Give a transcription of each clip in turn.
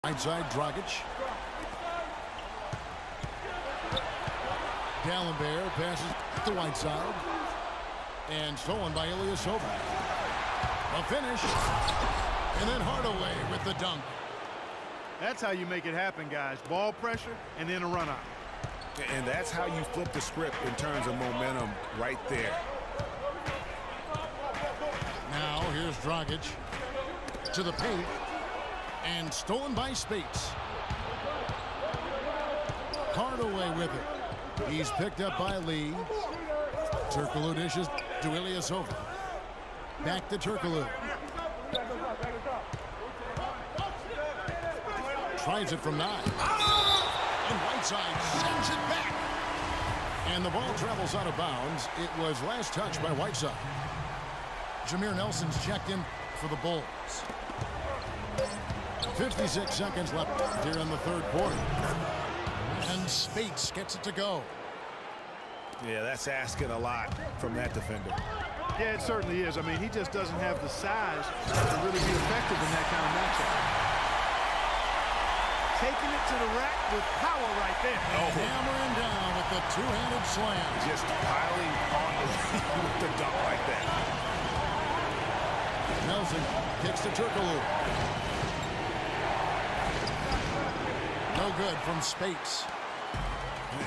Inside Dragic. Gallenberg passes to Whiteside. And stolen by Ilyasova. A finish. And then Hardaway with the dunk. That's how you make it happen, guys. Ball pressure and then a run out. And that's how you flip the script in terms of momentum right there. Now here's Dragic to the paint. And stolen by Spates. Hardaway with it. He's picked up by Lee. Turkoglu dishes to Ilyasova. Back to Turkoglu. Tries it from 9. And Whiteside sends it back. And the ball travels out of bounds. It was last touched by Whiteside. Jameer Nelson's checked in for the Bulls. 56 seconds left here in the third quarter. And Spates gets it to go. Yeah, that's asking a lot from that defender. Yeah, it certainly is. I mean, he just doesn't have the size to really be effective in that kind of matchup. Taking it to the rack with power right there. Hammering down with the two-handed slam. Just piling on with the dunk like that. Nelson kicks to Turkoglu. No good from Spates.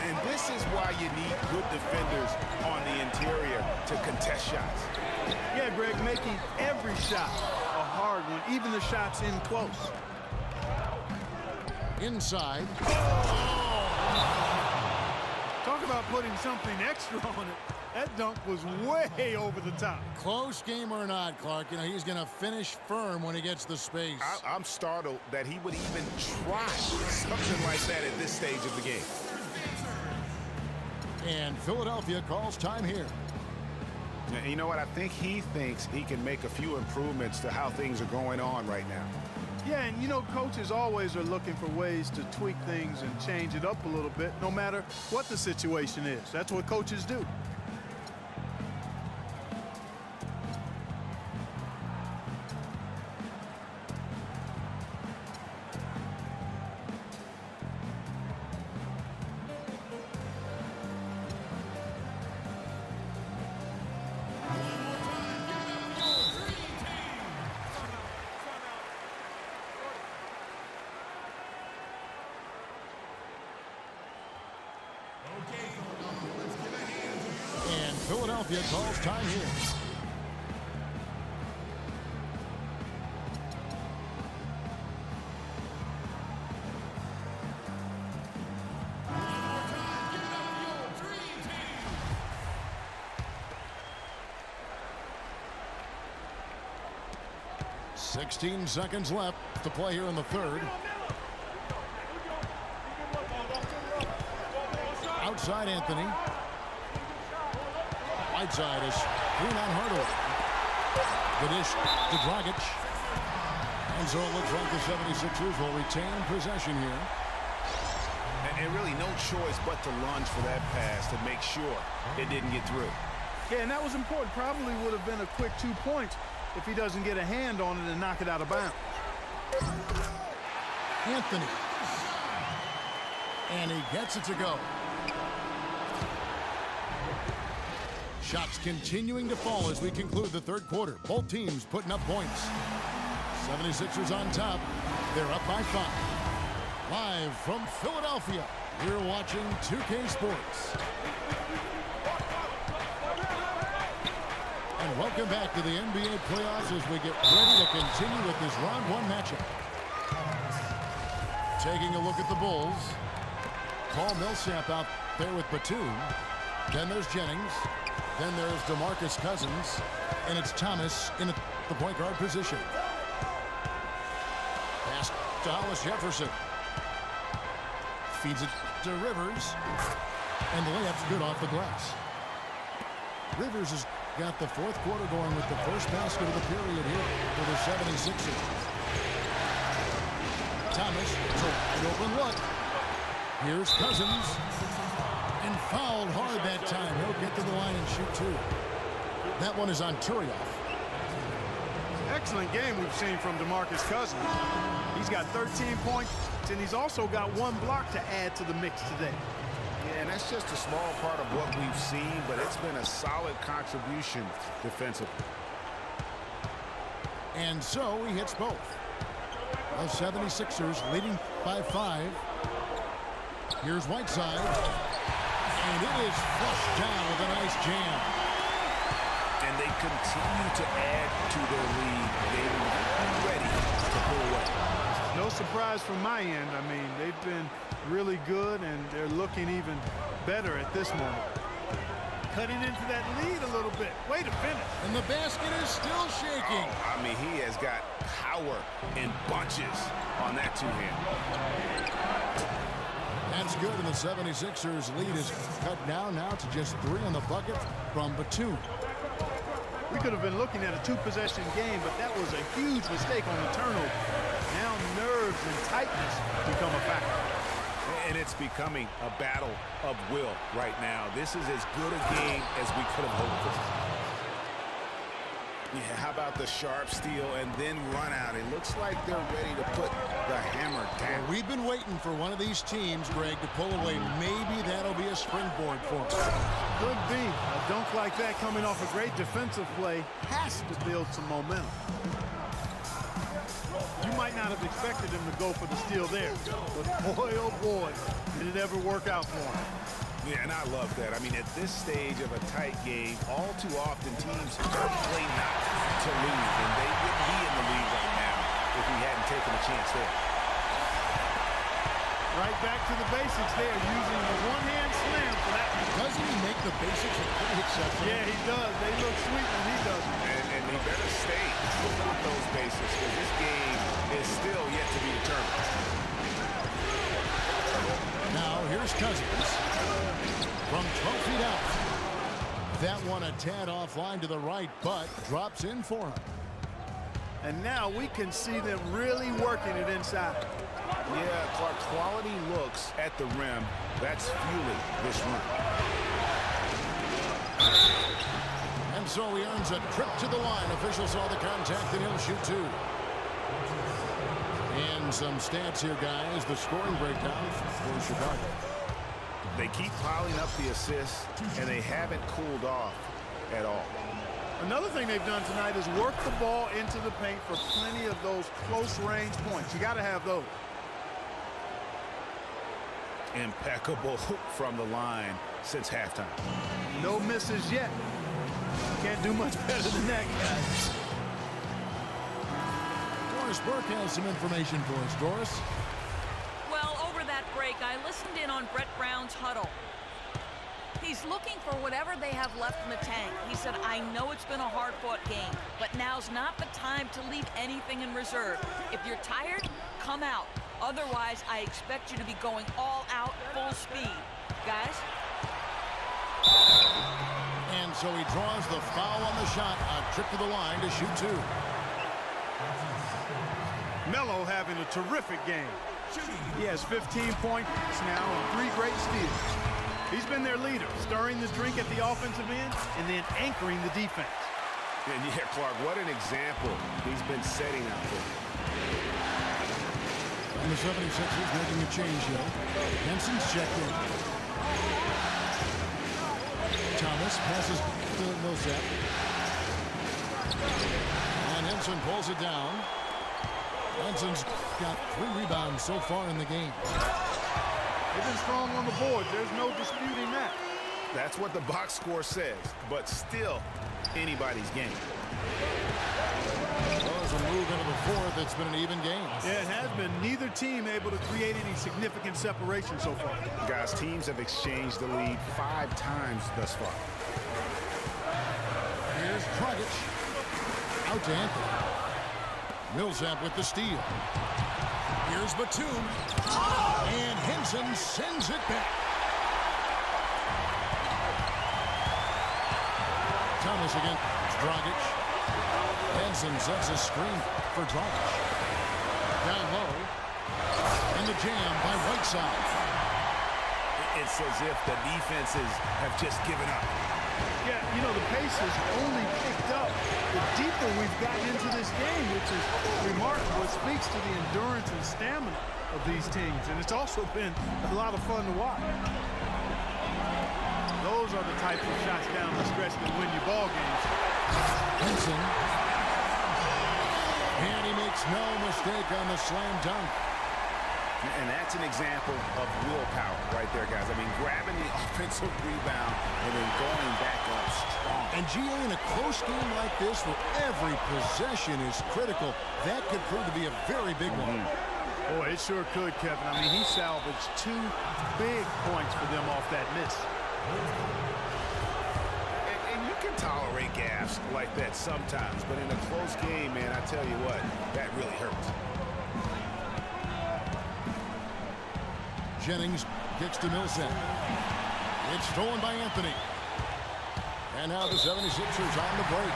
And this is why you need good defenders on the interior to contest shots. Yeah, Greg, making every shot a hard one, even the shots in close. Inside. Talk about putting something extra on it. That dunk was way over the top. Close game or not, Clark, you know, he's going to finish firm when he gets the space. I'm startled that he would even try something like that at this stage of the game. And Philadelphia calls time here. And you know what? I think he thinks he can make a few improvements to how things are going on right now. Yeah, and you know, coaches always are looking for ways to tweak things and change it up a little bit, no matter what the situation is. That's what coaches do. And Philadelphia calls time here. Sixteen seconds left to play here in the third. Outside Anthony. Whiteside is clean on Hardaway. The dish to Dragic. And so it looks like the 76ers will retain possession here. And really no choice but to lunge for that pass to make sure it didn't get through. Yeah, and that was important. Probably would have been a quick 2 points if he doesn't get a hand on it and knock it out of bounds. Anthony. And he gets it to go. Shots continuing to fall as we conclude the third quarter. Both teams putting up points. 76ers on top. They're up by 5. Live from Philadelphia, you're watching 2K Sports. And welcome back to the NBA playoffs as we get ready to continue with this round 1 matchup. Taking a look at the Bulls. Paul Millsap out there with Batum. Then there's Jennings. Then there's DeMarcus Cousins. And it's Thomas in the point guard position. Pass to Hollis Jefferson. Feeds it to Rivers. And the layup's good off the glass. Rivers has got the fourth quarter going with the first basket of the period here for the 76ers. Thomas, it's a wide open look. Here's Cousins. And fouled hard that time. He'll get to the line and shoot 2. That one is on Turioff. Excellent game we've seen from DeMarcus Cousins. He's got 13 points, and he's also got 1 block to add to the mix today. Yeah, and that's just a small part of what we've seen, but it's been a solid contribution defensively. And so he hits both. The 76ers leading by 5. Here's Whiteside. And it is flushed down with a nice jam. And they continue to add to their lead. They might be ready to pull away. No surprise from my end. I mean, they've been really good, and they're looking even better at this moment. Cutting into that lead a little bit. Way to finish. And the basket is still shaking. Oh, I mean, he has got power in bunches on that two-hand. That's good, and the 76ers lead is cut down now to just 3 on the bucket from Batum. We could have been looking at a 2-possession game, but that was a huge mistake on the turnover. Now nerves and tightness become a factor. And it's becoming a battle of will right now. This is as good a game as we could have hoped for. Yeah, how about the sharp steal and then run out? It looks like they're ready to put the hammer down. Well, we've been waiting for one of these teams, Greg, to pull away. Maybe that'll be a springboard for us. Could be. A dunk like that coming off a great defensive play has to build some momentum. You might not have expected him to go for the steal there, but boy, oh boy, did it ever work out for him. Yeah, and I love that. I mean, at this stage of a tight game, all too often teams play not to lose, and they wouldn't be in the lead right now if he hadn't taken a chance there. Right back to the basics there, using the one-hand slam for that. Doesn't he make the basics look pretty exceptional? Yeah, he does. They look sweet when he does it. And he better stay with those basics, because this game is still yet to be determined. Now, here's Cousins from 12 feet out. That one a tad offline to the right, but drops in for him. And now we can see them really working it inside. Yeah, Clark, quality looks at the rim. That's fueling this run. And so he earns a trip to the line. Officials saw the contact, and he'll shoot 2. And some stats here, guys. The scoring breakdown for Chicago. They keep piling up the assists, and they haven't cooled off at all. Another thing they've done tonight is work the ball into the paint for plenty of those close-range points. You got to have those. Impeccable from the line since halftime. No misses yet. Can't do much better than that, guys. Doris Burke has some information for us. Doris? Well, over that break, I listened in on Brett Brown's huddle. He's looking for whatever they have left in the tank. He said, I know it's been a hard-fought game, but now's not the time to leave anything in reserve. If you're tired, come out. Otherwise, I expect you to be going all out, full speed. Guys? And so he draws the foul on the shot. A trip to the line to shoot 2. Melo having a terrific game. He has 15 points now and 3 great steals. He's been their leader, stirring the drink at the offensive end and then anchoring the defense. And yeah, Clark, what an example he's been setting out there. And the 76ers making a change here. Henson's checked in. Thomas passes to Millsap. And Henson pulls it down. Henson's got 3 rebounds so far in the game. They've been strong on the board. There's no disputing that. That's what the box score says, but still anybody's game. Well, as a move into the 4th, it's been an even game. Yeah, it has been. Neither team able to create any significant separation so far. Guys, teams have exchanged the lead 5 times thus far. Here's Dragic. Out to Anthony. Millsap with the steal. Here's Batum. And Henson sends it back. Thomas again. Dragic. Henson sets a screen for Dragic. Down low. And the jam by Whiteside. It's as if the defenses have just given up. Yeah, you know, the pace has only picked up the deeper we've gotten into this game, which is remarkable. It speaks to the endurance and stamina of these teams, and it's also been a lot of fun to watch. Those are the types of shots down the stretch that win you ball games. Henson. And he makes no mistake on the slam dunk. And that's an example of willpower right there, guys. I mean, grabbing the offensive rebound and then going back up strong. And GA, in a close game like this where every possession is critical, that could prove to be a very big one. Boy, it sure could, Kevin. I mean, he salvaged 2 big points for them off that miss. And you can tolerate gaffes like that sometimes, but in a close game, man, I tell you what, that really hurts. Jennings kicks to Millsap. It's stolen by Anthony. And now the 76ers on the break.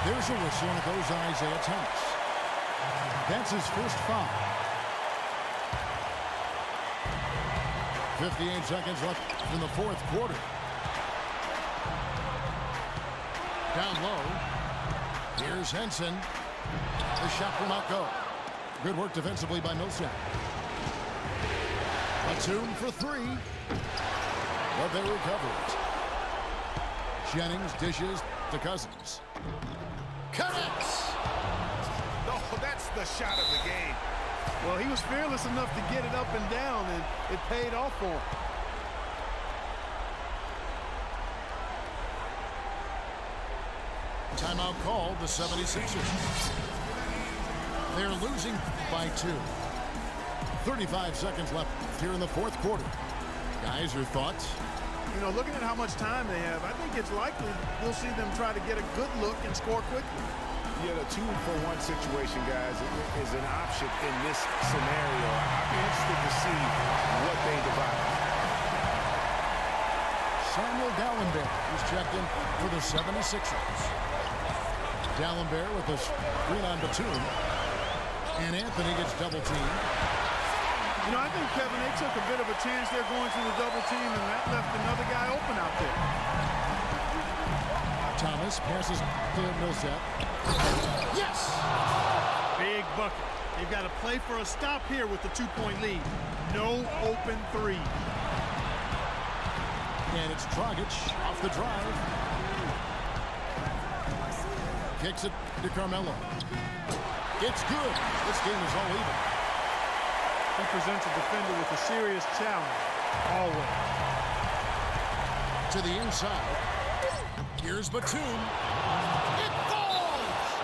There's a whistle, and it goes on Isaiah Thomas. That's his first foul. 58 seconds left in the fourth quarter. Down low. Here's Henson. The shot will not go. Good work defensively by Millsap. Batum for 3. But they recover it. Jennings dishes to Cousins. Connects! Oh, that's the shot of the game. Well, he was fearless enough to get it up and down, and it paid off for him. Timeout called, the 76ers. They're losing by 2. 35 seconds left here in the fourth quarter. Guys, your thoughts? You know, looking at how much time they have, I think it's likely we'll see them try to get a good look and score quickly. Yeah, the 2-for-1 situation, guys, is an option in this scenario. I'd be interested to see what they divide. Samuel Dallenberg is checked in for the 76ers. Dallenberg with a screen on Batum. And Anthony gets double teamed. You know, I think, Kevin, they took a bit of a chance there going to the double team, and that left another guy open out there. Thomas passes to Millsap. Yes! Big bucket. They've got to play for a stop here with the 2-point lead. No open 3. And it's Dragic off the drive. Kicks it to Carmelo. It's good. This game is all even. He presents a defender with a serious challenge, always. To the inside. Here's Batum. It falls!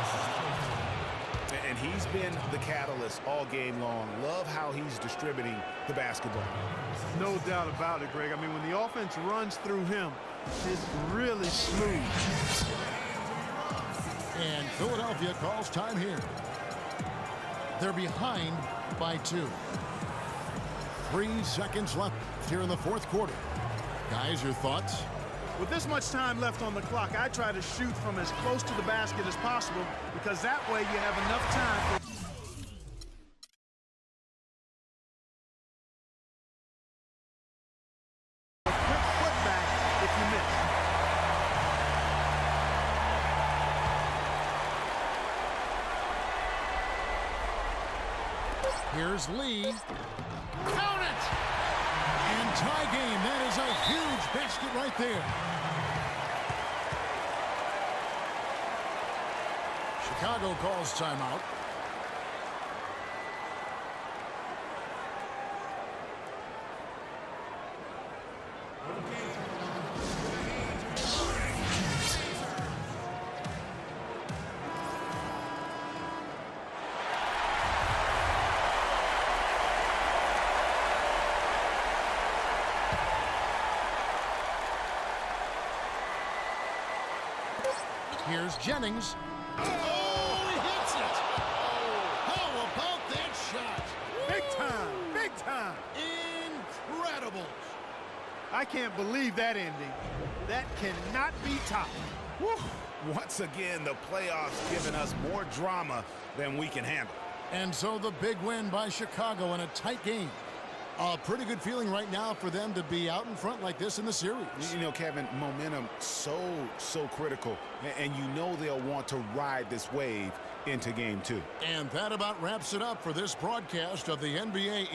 And he's been the catalyst all game long. Love how he's distributing the basketball. No doubt about it, Greg. I mean, when the offense runs through him, it's really smooth. And Philadelphia calls time here. They're behind by 2. 3 seconds left here in the fourth quarter. Guys, your thoughts? With this much time left on the clock, I try to shoot from as close to the basket as possible because that way you have enough time for a quick putback if you miss. Here's Lee. Count it! And tie game. That is a huge basket right there. Chicago calls timeout. Here's Jennings. Oh, he hits it! Oh, how about that shot? Big time, big time. Incredible. I can't believe that ending. That cannot be topped. Whew. Once again, the playoffs giving us more drama than we can handle. And so the big win by Chicago in a tight game. A pretty good feeling right now for them to be out in front like this in the series. You know, Kevin, momentum so critical, and you know they'll want to ride this wave into game 2. And that about wraps it up for this broadcast of the NBA